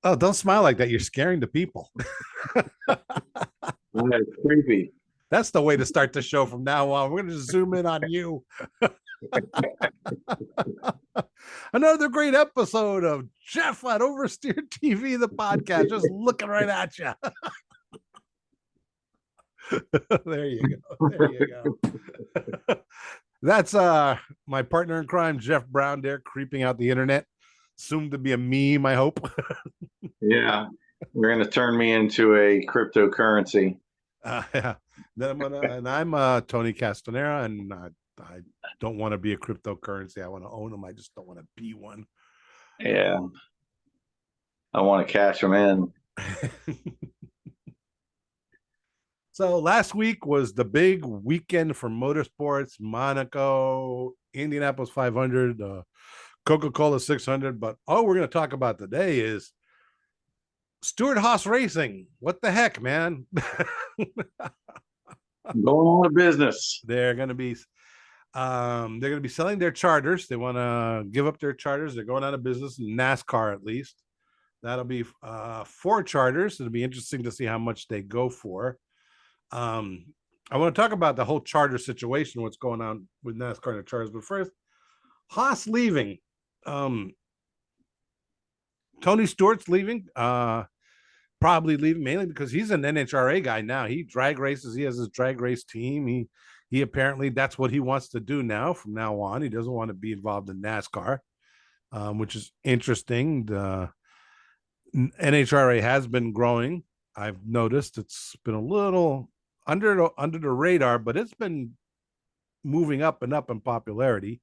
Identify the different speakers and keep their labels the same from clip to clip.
Speaker 1: Oh, don't smile like that. You're scaring the people.
Speaker 2: It's creepy.
Speaker 1: That's the way to start the show from now on. We're going to zoom in on you. Another great episode of Jeff at Oversteer TV, the podcast, just looking right at you. There you go. There you go. That's my partner in crime, Jeff Brown, there creeping out the internet. Soon to be a meme, I hope.
Speaker 2: Yeah, they're going to turn me into a cryptocurrency.
Speaker 1: Yeah. Then I'm Tony Castanera, and I don't want to be a cryptocurrency. I want to own them. I just don't want to be one.
Speaker 2: Yeah, I want to cash them in.
Speaker 1: So last week was the big weekend for motorsports: Monaco, Indianapolis 500, Coca-Cola 600. But all we're going to talk about today is Stewart-Hass Racing. What the heck, man?
Speaker 2: Going on a business.
Speaker 1: They're going to be selling their charters. They want to give up their charters. They're going out of business in NASCAR, at least. That'll be 4 charters. It'll be interesting to see how much they go for. I want to talk about the whole charter situation, what's going on with NASCAR and the charters. But first, Haas leaving. Tony Stewart's leaving. Probably leaving mainly because he's an NHRA guy now. He drag races. He has his drag race team. He apparently that's what he wants to do now. From now on, he doesn't want to be involved in NASCAR, which is interesting. The NHRA has been growing. I've noticed it's been a little under the radar, but it's been moving up and up in popularity.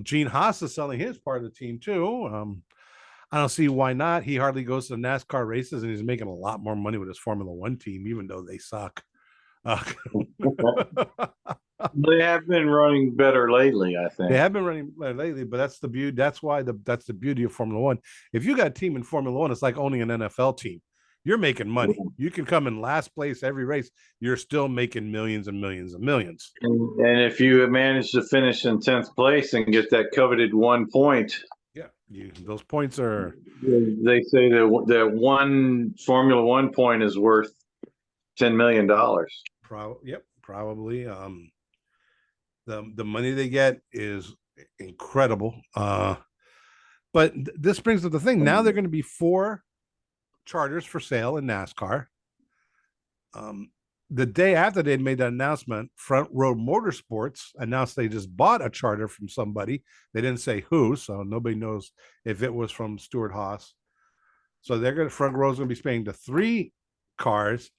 Speaker 1: Gene Haas is selling his part of the team too. I don't see why not. He hardly goes to NASCAR races, and he's making a lot more money with his Formula One team, even though they suck.
Speaker 2: They have been running better lately, I think.
Speaker 1: They have been running lately, but that's the beauty. That's why that's the beauty of Formula One. If you got a team in Formula One, it's like owning an NFL team. You're making money. You can come in last place every race. You're still making millions and millions and millions.
Speaker 2: And if you manage to finish in 10th place and get that coveted 1 point.
Speaker 1: Yeah, those points are.
Speaker 2: They say that one Formula One point is worth $10 million.
Speaker 1: Probably. The money they get is incredible. But this brings up the thing. Now they're going to be 4 charters for sale in NASCAR. The day after they made that announcement, Front Row Motorsports announced they just bought a charter from somebody. They didn't say who, so nobody knows if it was from Stewart-Hass. So Front Row is going to be paying the 3 cars.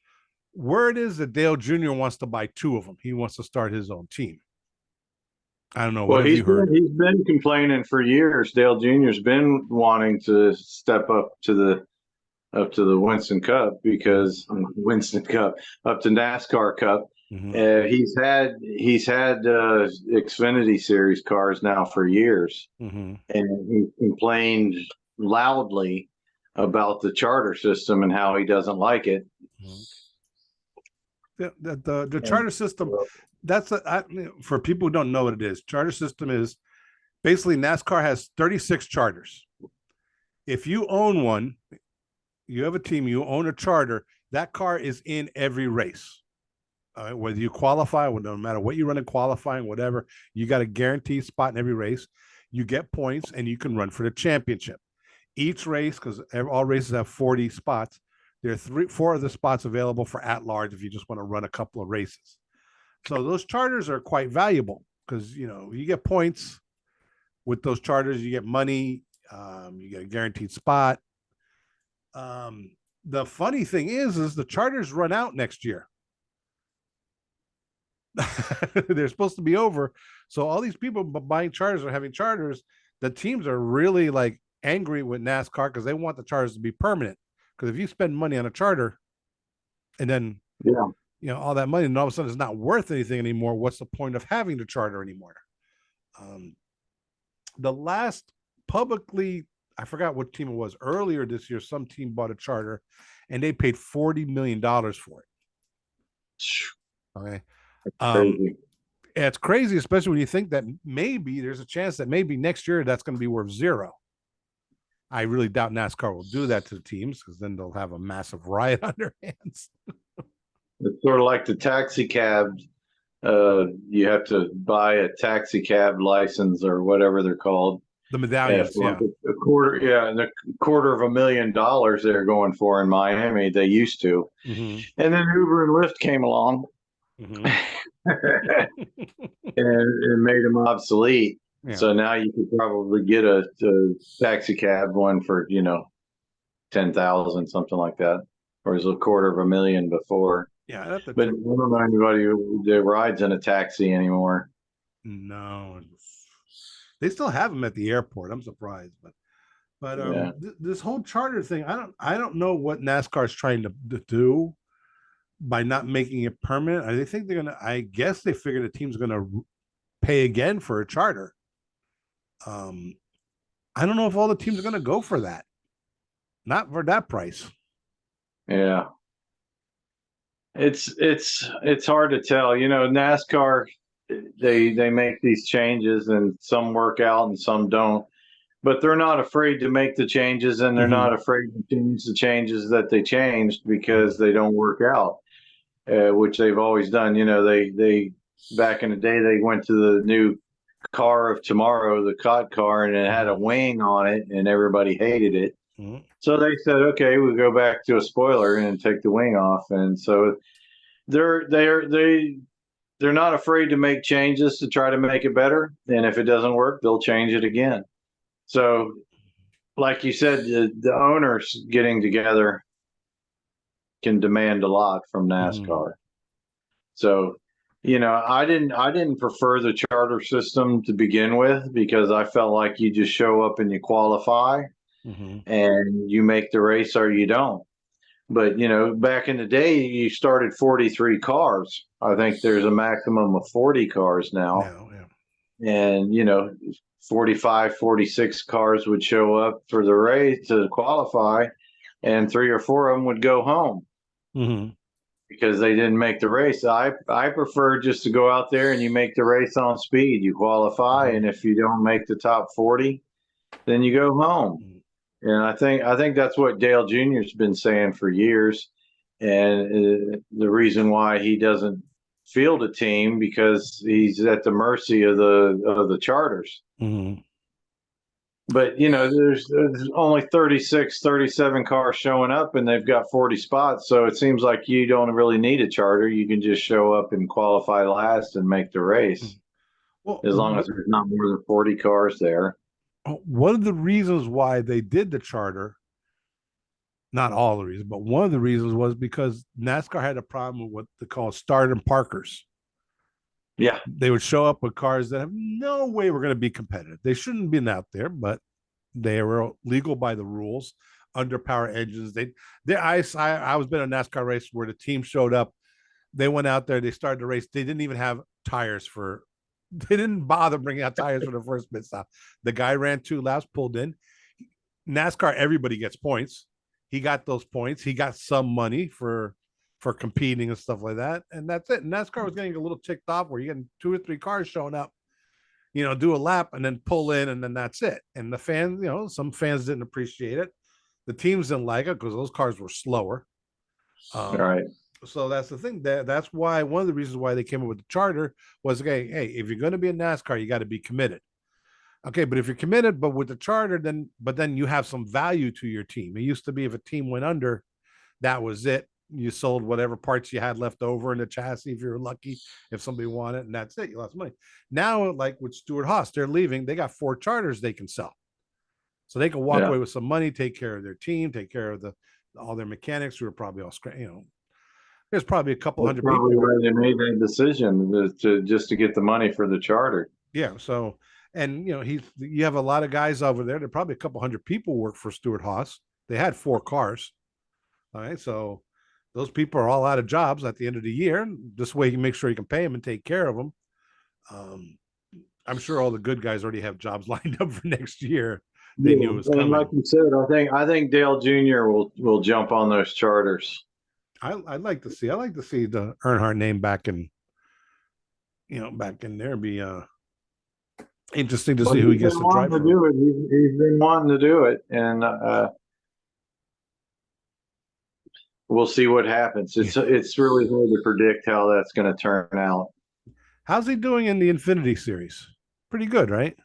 Speaker 1: Word is that Dale Jr. wants to buy 2 of them. He wants to start his own team. I don't know.
Speaker 2: Well, he's been complaining for years. Dale Jr.'s been wanting to step up to the Winston Cup up to NASCAR Cup. Mm-hmm. He's had Xfinity Series cars now for years, mm-hmm. and he complained loudly about the charter system and how he doesn't like it.
Speaker 1: The charter system, for people who don't know what it is. Charter system is basically NASCAR has 36 charters. If you own one, you have a team, you own a charter, that car is in every race. Whether you qualify, no matter what you run in qualifying, whatever, you got a guaranteed spot in every race. You get points, and you can run for the championship. Each race, because all races have 40 spots, there are 4 of the spots available for at-large if you just want to run a couple of races. So those charters are quite valuable because, you get points with those charters. You get money. You get a guaranteed spot. The funny thing is the charters run out next year. They're supposed to be over. So all these people buying charters or having charters, the teams are really like angry with NASCAR because they want the charters to be permanent. Because if you spend money on a charter and then all that money and all of a sudden it's not worth anything anymore, what's the point of having the charter anymore? The last publicly, I forgot what team it was, earlier this year, some team bought a charter and they paid $40 million for it. Okay. It's crazy, especially when you think that maybe there's a chance that maybe next year that's going to be worth 0. I really doubt NASCAR will do that to the teams because then they'll have a massive riot on their hands.
Speaker 2: It's sort of like the taxi cab. You have to buy a taxi cab license or whatever they're called.
Speaker 1: The medallions,
Speaker 2: yeah. A quarter, and $250,000 they're going for in Miami. They used to, and then Uber and Lyft came along, and made them obsolete. Yeah. So now you could probably get a taxi cab one for $10,000, something like that, or is $250,000 before.
Speaker 1: Yeah,
Speaker 2: but I don't know anybody that rides in a taxi anymore.
Speaker 1: No, they still have them at the airport. I'm surprised, but yeah. This whole charter thing, I don't know what NASCAR is trying to do by not making it permanent. I think they're gonna. I guess they figure the team's gonna pay again for a charter. I don't know if all the teams are gonna go for that. Not for that price.
Speaker 2: Yeah. It's hard to tell. NASCAR, they make these changes and some work out and some don't. But they're not afraid to make the changes, and they're not afraid to change the changes that they changed because they don't work out, which they've always done. They back in the day, they went to the new car of tomorrow, the COT car, and it had a wing on it, and everybody hated it. So they said, okay, we'll go back to a spoiler and take the wing off. And so they're not afraid to make changes to try to make it better. And if it doesn't work, they'll change it again. So like you said, the owners getting together can demand a lot from NASCAR. So, I didn't prefer the charter system to begin with because I felt like you just show up and you qualify. And you make the race or you don't. But, back in the day, you started 43 cars. I think there's a maximum of 40 cars now. And, 45, 46 cars would show up for the race to qualify, and 3 or 4 of them would go home because they didn't make the race. I prefer just to go out there and you make the race on speed. You qualify, and if you don't make the top 40, then you go home. And I think that's what Dale Jr.'s been saying for years, and the reason why he doesn't field a team because he's at the mercy of the charters. But there's only 36, 37 cars showing up, and they've got 40 spots. So it seems like you don't really need a charter. You can just show up and qualify last and make the race, as long as there's not more than 40 cars there.
Speaker 1: One of the reasons why they did the charter, not all the reasons, but one of the reasons was because NASCAR had a problem with what they call start-and parkers.
Speaker 2: Yeah. They
Speaker 1: would show up with cars that have no way we're going to be competitive. They shouldn't have been out there, but they were legal by the rules, underpower engines. I was been a NASCAR race where the team showed up. They went out there, they started the race. They didn't even have tires they didn't bother bringing out tires for the first pit stop. The guy ran 2 laps, pulled in. NASCAR, everybody gets points. He got those points. He got some money for competing and stuff like that. And that's it. And NASCAR was getting a little ticked off where you're getting 2 or 3 cars showing up, do a lap and then pull in, and then that's it. And the fans, some fans didn't appreciate it. The teams didn't like it because those cars were slower.
Speaker 2: All right.
Speaker 1: So that's the thing. That's why one of the reasons why they came up with the charter was, okay, hey, if you're going to be a NASCAR, you got to be committed. Okay, but if you're committed, but with the charter, then you have some value to your team. It used to be if a team went under, that was it. You sold whatever parts you had left over in the chassis if you were lucky, if somebody wanted, and that's it. You lost money. Now, like with Stewart-Hass, they're leaving. They got 4 charters they can sell. So they can walk away with some money, take care of their team, take care of all their mechanics who are probably all there's probably a couple hundred people.
Speaker 2: Why they made that decision to get the money for the charter.
Speaker 1: Yeah. So, and you have a lot of guys over there. There are probably a couple hundred people work for Stewart-Hass. They had 4 cars. All right. So those people are all out of jobs at the end of the year. This way you make sure you can pay them and take care of them. I'm sure all the good guys already have jobs lined up for next year. They knew it was coming.
Speaker 2: And like you said, I think Dale Jr. will jump on those charters.
Speaker 1: I'd like to see the Earnhardt name back in there, be Interesting to see who he gets to drive for.
Speaker 2: Do it. He's been wanting to do it, and we'll see what happens. It's really hard to predict how that's going to turn out.
Speaker 1: How's he doing in the Infinity Series? Pretty good, right?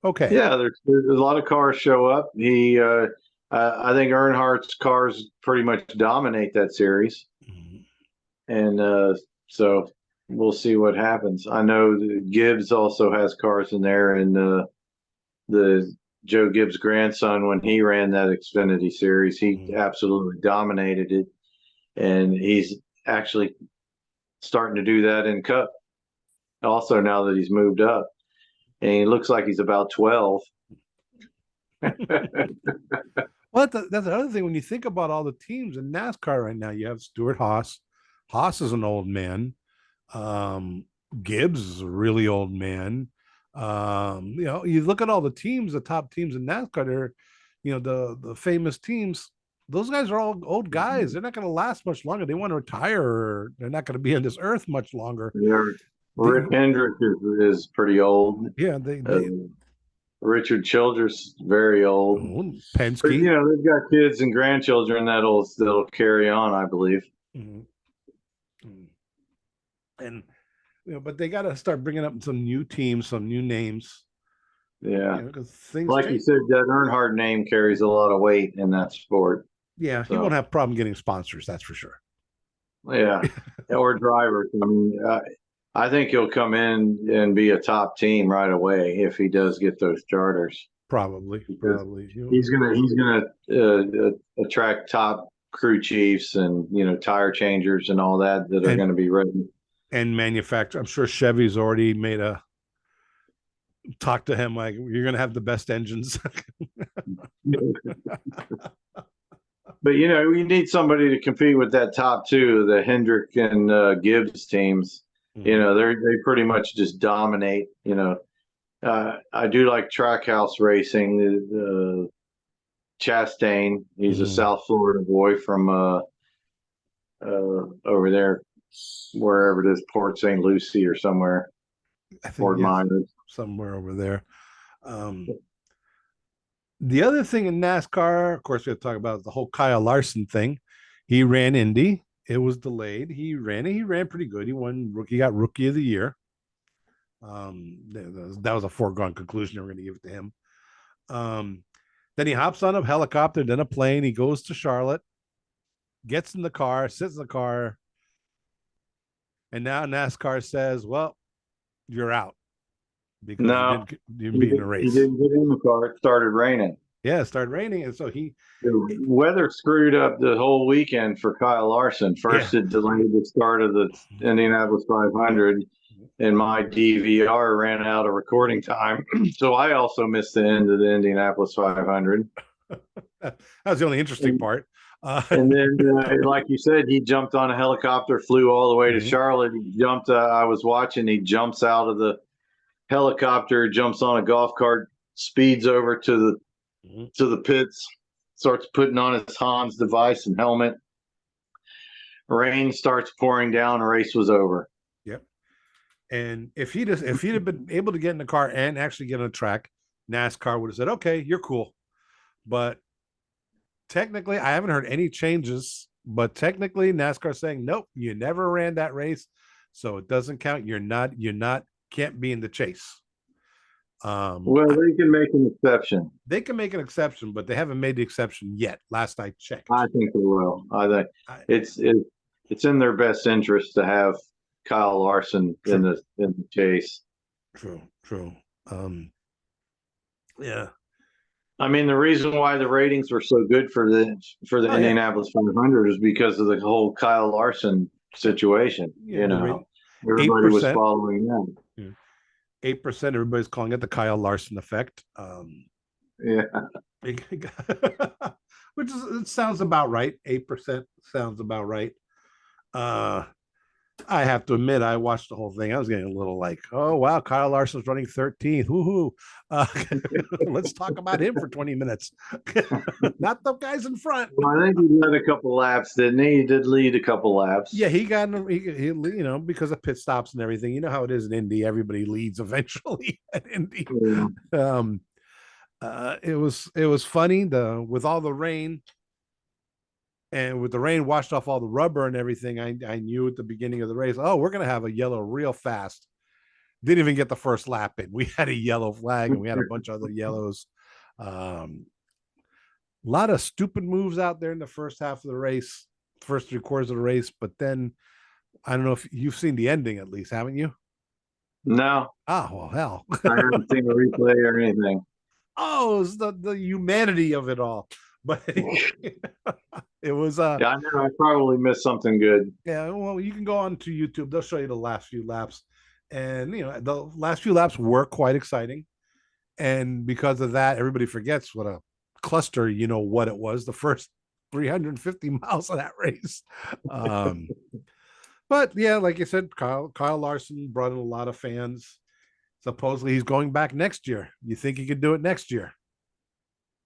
Speaker 1: Okay.
Speaker 2: Yeah, there's a lot of cars show up. I think Earnhardt's cars pretty much dominate that series, and so we'll see what happens. I know Gibbs also has cars in there, and the Joe Gibbs' grandson, when he ran that Xfinity Series, he absolutely dominated it, and he's actually starting to do that in Cup. Also, now that he's moved up, and he looks like he's about 12.
Speaker 1: Well, that's another thing. When you think about all the teams in NASCAR right now, you have Stewart-Hass. Haas is an old man. Gibbs is a really old man. You look at all the teams, the top teams in NASCAR, they're, the famous teams. Those guys are all old guys. They're not going to last much longer. They want to retire, or they're not going to be on this earth much longer.
Speaker 2: Yeah. Rick Hendrick is pretty old.
Speaker 1: Yeah,
Speaker 2: Richard Childress very old.
Speaker 1: Penske.
Speaker 2: But, they've got kids and grandchildren that'll carry on, I believe.
Speaker 1: And but they got to start bringing up some new teams, some new names.
Speaker 2: Yeah, like change. You said, that Earnhardt name carries a lot of weight in that sport.
Speaker 1: Yeah, so. He won't have a problem getting sponsors, that's for sure.
Speaker 2: Yeah, or drivers. I mean, I think he'll come in and be a top team right away if he does get those charters.
Speaker 1: Probably.
Speaker 2: He's gonna attract top crew chiefs and tire changers and all that are going to be ready.
Speaker 1: And manufacturer. I'm sure Chevy's already talk to him like, you're going to have the best engines.
Speaker 2: But we need somebody to compete with that top two, the Hendrick and Gibbs teams. They pretty much just dominate. I do like Trackhouse racing. Chastain, he's a South Florida boy from over there, wherever it is, Port St. Lucie or somewhere. Fort Myers,
Speaker 1: somewhere over there. The other thing in NASCAR, of course, we have to talk about the whole Kyle Larson thing. He ran Indy. It was delayed. He ran pretty good. He got Rookie of the Year. That was a foregone conclusion. They were going to give it to him. Then he hops on a helicopter, then a plane. He goes to Charlotte, gets in the car, sits in the car, and now NASCAR says, "Well, you're out because you didn't beat in the race."
Speaker 2: He didn't get in the car. It started raining.
Speaker 1: Yeah, it started raining, and so the
Speaker 2: weather screwed up the whole weekend for Kyle Larson. First, it delayed the start of the Indianapolis 500, and my DVR ran out of recording time, so I also missed the end of the Indianapolis 500.
Speaker 1: That was the only interesting part.
Speaker 2: And then, like you said, he jumped on a helicopter, flew all the way to Charlotte. He jumped. I was watching. He jumps out of the helicopter, jumps on a golf cart, speeds over to the pits, starts putting on his Hans device and helmet. Rain starts pouring down. The race was over.
Speaker 1: Yep. And if he'd have been able to get in the car and actually get on the track, NASCAR would have said, "Okay, you're cool." But technically, I haven't heard any changes, but technically NASCAR saying, "Nope, you never ran that race, so it doesn't count. Can't be in the chase."
Speaker 2: Well, they can make an exception.
Speaker 1: They can make an exception, but they haven't made the exception yet. Last I checked,
Speaker 2: I think they will. I think it's in their best interest to have Kyle Larson in the chase.
Speaker 1: True. Yeah.
Speaker 2: I mean, the reason why the ratings were so good for the Indianapolis 500 is because of the whole Kyle Larson situation. Everybody was following them.
Speaker 1: 8%. Everybody's calling it the Kyle Larson effect. Which it sounds about right. 8% sounds about right. I have to admit, I watched the whole thing. I was getting a little like, oh wow, Kyle Larson's running 13th. Woohoo! Let's talk about him for 20 minutes. Not the guys in front.
Speaker 2: Well, I think he led a couple laps, didn't he? He did lead a couple laps.
Speaker 1: Yeah, he got he because of pit stops and everything. You know how it is in Indy. Everybody leads eventually at Indy.
Speaker 2: Yeah.
Speaker 1: It was funny with all the rain. And with the rain washed off all the rubber and everything, I knew at the beginning of the race, oh, we're going to have a yellow real fast. Didn't even get the first lap in. We had a yellow flag and we had a bunch of other yellows. A lot of stupid moves out there in the first half of the race, first 3/4 of the race. But then I don't know if you've seen the ending at least, haven't you?
Speaker 2: No.
Speaker 1: Oh, well, hell.
Speaker 2: I haven't seen a replay or anything.
Speaker 1: Oh, it was the humanity of it all. But it was
Speaker 2: yeah, I know I probably missed something good.
Speaker 1: Yeah, well, you can go on to YouTube. They'll show you the last few laps. And the last few laps were quite exciting. And because of that, everybody forgets what a cluster, what it was, the first 350 miles of that race. But yeah, like you said, Kyle Larson brought in a lot of fans. Supposedly he's going back next year. You think he could do it next year?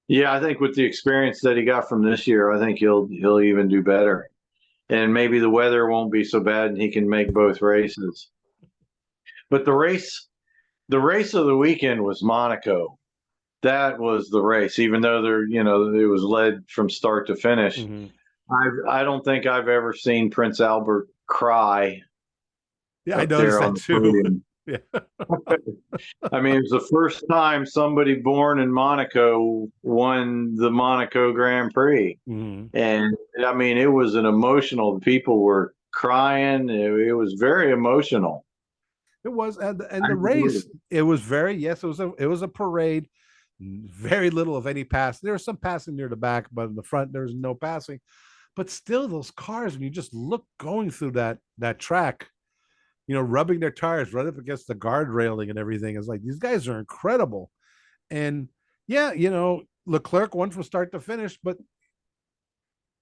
Speaker 2: Yeah, I think with the experience that he got from this year, I think he'll even do better. And maybe the weather won't be so bad and he can make both races. But the race of the weekend was Monaco. That was the race, even though it was led from start to finish. Mm-hmm. I don't think I've ever seen Prince Albert cry.
Speaker 1: Yeah, I noticed that too.
Speaker 2: Yeah. I mean, it was the first time somebody born in Monaco won the Monaco Grand Prix. Mm-hmm. And I mean, it was an emotional, people were crying. It was very emotional.
Speaker 1: It was, and the race, it was it was a parade. Very little of any pass. There was some passing near the back, but in the front, there was no passing. But still, those cars, when you just look going through that track, rubbing their tires right up against the guard railing and everything. It's like, these guys are incredible. And yeah, Leclerc won from start to finish, but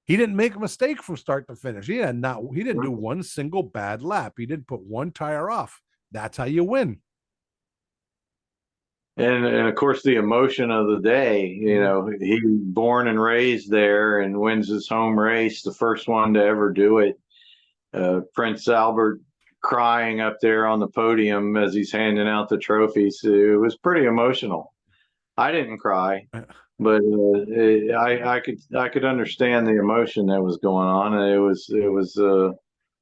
Speaker 1: he didn't make a mistake from start to finish. He didn't do one single bad lap. He didn't put one tire off. That's how you win.
Speaker 2: And of course, the emotion of the day, he born and raised there and wins his home race, the first one to ever do it. Prince Albert crying up there on the podium as he's handing out the trophies. It was pretty emotional. I didn't cry, but I could understand the emotion that was going on. And it was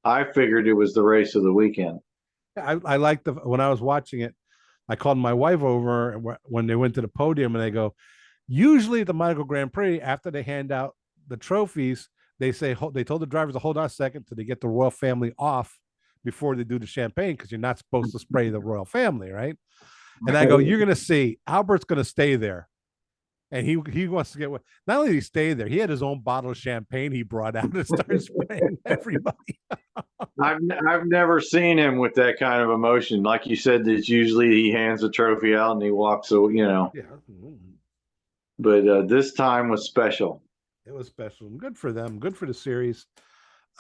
Speaker 2: I figured it was the race of the weekend.
Speaker 1: I liked when I was watching it, I called my wife over when they went to the podium and they go, usually at the Monaco Grand Prix, after they hand out the trophies, they told the drivers to hold on a second till they get the royal family off before they do the champagne, because you're not supposed to spray the royal family, right? And I go, you're going to see Albert's going to stay there. And he wants to get what? Not only did he stay there, he had his own bottle of champagne he brought out and started spraying everybody.
Speaker 2: I've never seen him with that kind of emotion. Like you said, it's usually he hands the trophy out and he walks. So Yeah. But this time was special.
Speaker 1: It was special. Good for them. Good for the series.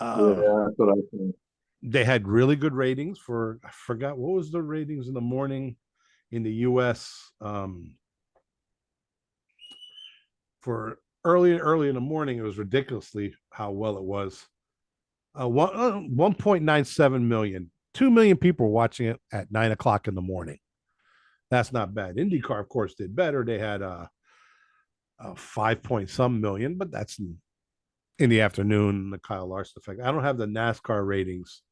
Speaker 2: Yeah, that's what I think.
Speaker 1: They had really good ratings I forgot what was the ratings in the morning in the U.S. For early in the morning, it was ridiculously how well it was. 1.97 million. 2 million people were watching it at 9 o'clock in the morning. That's not bad. IndyCar, of course, did better. They had 5 point some million, but that's in the afternoon, the Kyle Larson effect. I don't have the NASCAR ratings.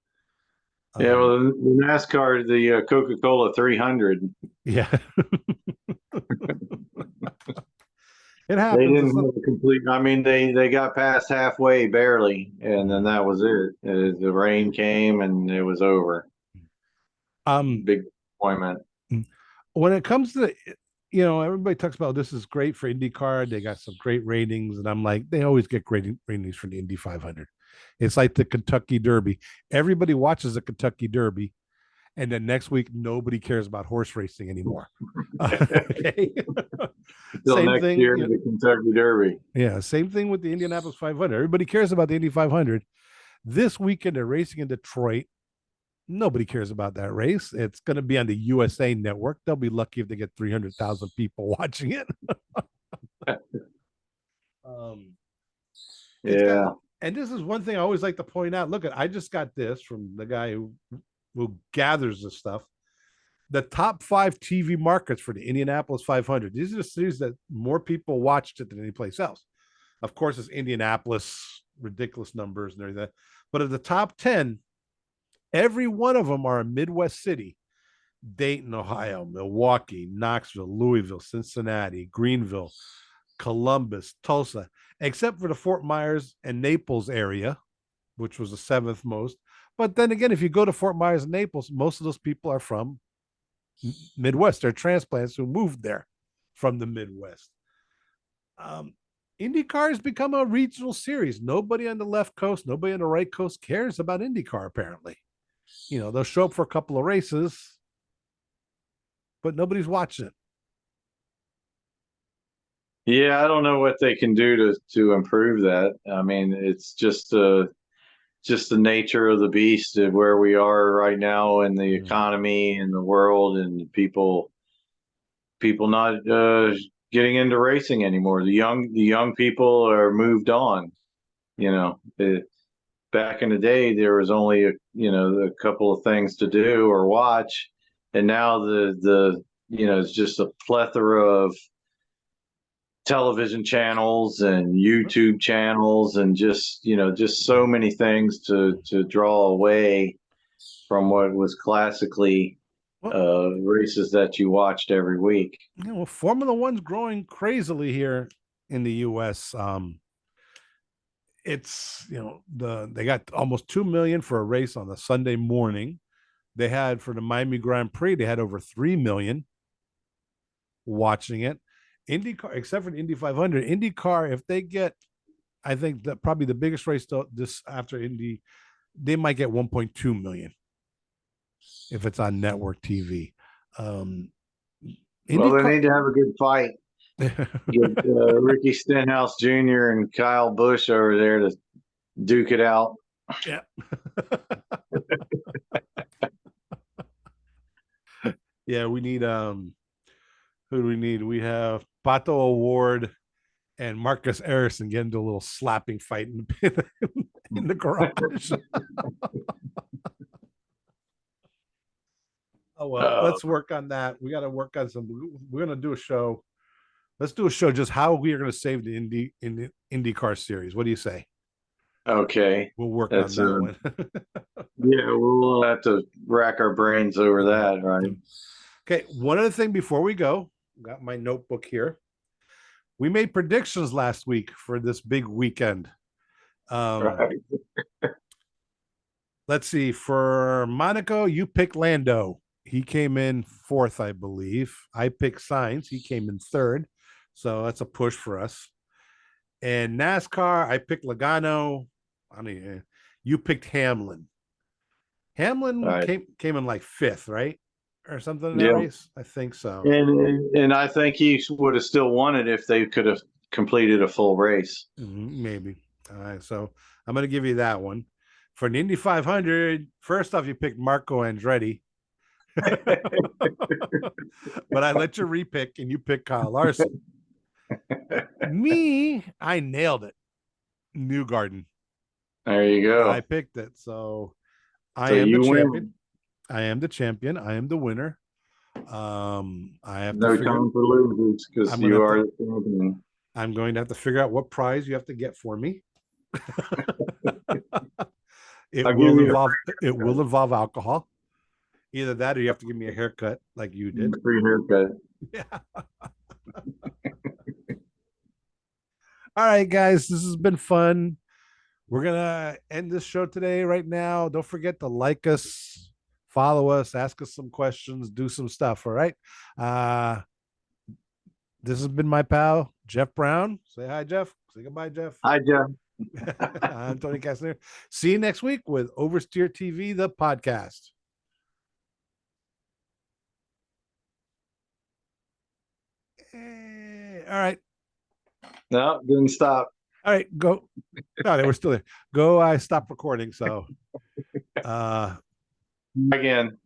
Speaker 2: Yeah, well, the NASCAR, the Coca-Cola 300.
Speaker 1: Yeah. It happens.
Speaker 2: They didn't have a complete. I mean, they got past halfway barely, and then that was it. The rain came, and it was over. Big disappointment.
Speaker 1: When it comes to everybody talks about this is great for IndyCar. They got some great ratings, and I'm like, they always get great ratings for the Indy 500. It's like the Kentucky Derby. Everybody watches the Kentucky Derby, and then next week nobody cares about horse racing anymore. Okay.
Speaker 2: Same next thing, year, the Kentucky Derby.
Speaker 1: Yeah, same thing with the Indianapolis 500. Everybody cares about the Indy 500. This weekend they're racing in Detroit. Nobody cares about that race. It's going to be on the USA Network. They'll be lucky if they get 300,000 people watching it. It's got,
Speaker 2: Yeah.
Speaker 1: and this is one thing I always like to point out. Look I just got this from the guy who gathers this stuff. The top 5 TV markets for the Indianapolis 500. These are the cities that more people watched it than any place else. Of course, it's Indianapolis, ridiculous numbers and everything. But of the top 10, every one of them are a Midwest city. Dayton, Ohio, Milwaukee, Knoxville, Louisville, Cincinnati, Greenville, Columbus, Tulsa, except for the Fort Myers and Naples area, which was the 7th most. But then again, if you go to Fort Myers and Naples, most of those people are from Midwest. They're transplants who moved there from the Midwest. IndyCar has become a regional series. Nobody on the left coast, nobody on the right coast cares about IndyCar, apparently. They'll show up for a couple of races, but nobody's watching it.
Speaker 2: Yeah, I don't know what they can do to improve that. I mean, it's just the nature of the beast of where we are right now in the economy and the world, and people not getting into racing anymore. The young people are moved on. Back in the day, there was only a couple of things to do or watch, and now it's just a plethora of television channels and YouTube channels, and just so many things to draw away from what was classically races that you watched every week.
Speaker 1: Formula One's growing crazily here in the U.S. It's they got almost 2 million for a race on the Sunday morning. They had for the Miami Grand Prix, they had over 3 million watching it. IndyCar, except for the Indy 500, IndyCar, if they get, I think that probably the biggest race this after Indy, they might get 1.2 million if it's on network TV.
Speaker 2: Well, they need to have a good fight. Get Ricky Stenhouse Jr. and Kyle Busch over there to duke it out.
Speaker 1: Yeah. Yeah, we need who do we need? We have Pato O'Ward and Marcus Ericsson get into a little slapping fight in the garage. Oh well, let's work on that. We got to work on some. We're gonna do a show. Let's do a show just how we are going to save the IndyCar series. What do you say?
Speaker 2: Okay,
Speaker 1: we'll work on that one.
Speaker 2: Yeah, we'll have to rack our brains over that, right?
Speaker 1: Okay, one other thing before we go, got my notebook here. We made predictions last week for this big weekend. Right. Let's see. For Monaco, you picked Lando. He came in 4th, I believe. I picked Sainz. He came in 3rd. So that's a push for us. And NASCAR, I picked Logano. You picked Hamlin. Hamlin came in like 5th, right? Or something in that race? I think so.
Speaker 2: And I think he would have still won it if they could have completed a full race.
Speaker 1: Maybe. All right. So I'm going to give you that one. For an Indy 500, first off, you picked Marco Andretti. But I let you repick and you picked Kyle Larson. Me, I nailed it. Newgarden.
Speaker 2: There you go.
Speaker 1: I picked it. So I am the champion. I am the champion. I am the winner. I have
Speaker 2: no time for losers because you are the champion.
Speaker 1: I'm going to have to figure out what prize you have to get for me. It will involve alcohol. Either that or you have to give me a haircut like you did.
Speaker 2: Free haircut.
Speaker 1: Yeah. All right, guys, this has been fun. We're going to end this show today right now. Don't forget to like us, follow us, ask us some questions, do some stuff. All right. This has been my pal, Jeff Brown. Say hi, Jeff. Say goodbye, Jeff.
Speaker 2: Hi, Jeff.
Speaker 1: I'm Tony Castaner. See you next week with OversteerTV, the podcast. All right.
Speaker 2: No, didn't stop.
Speaker 1: All right, go. No, they were still there. Go. I stopped recording. So,
Speaker 2: Again.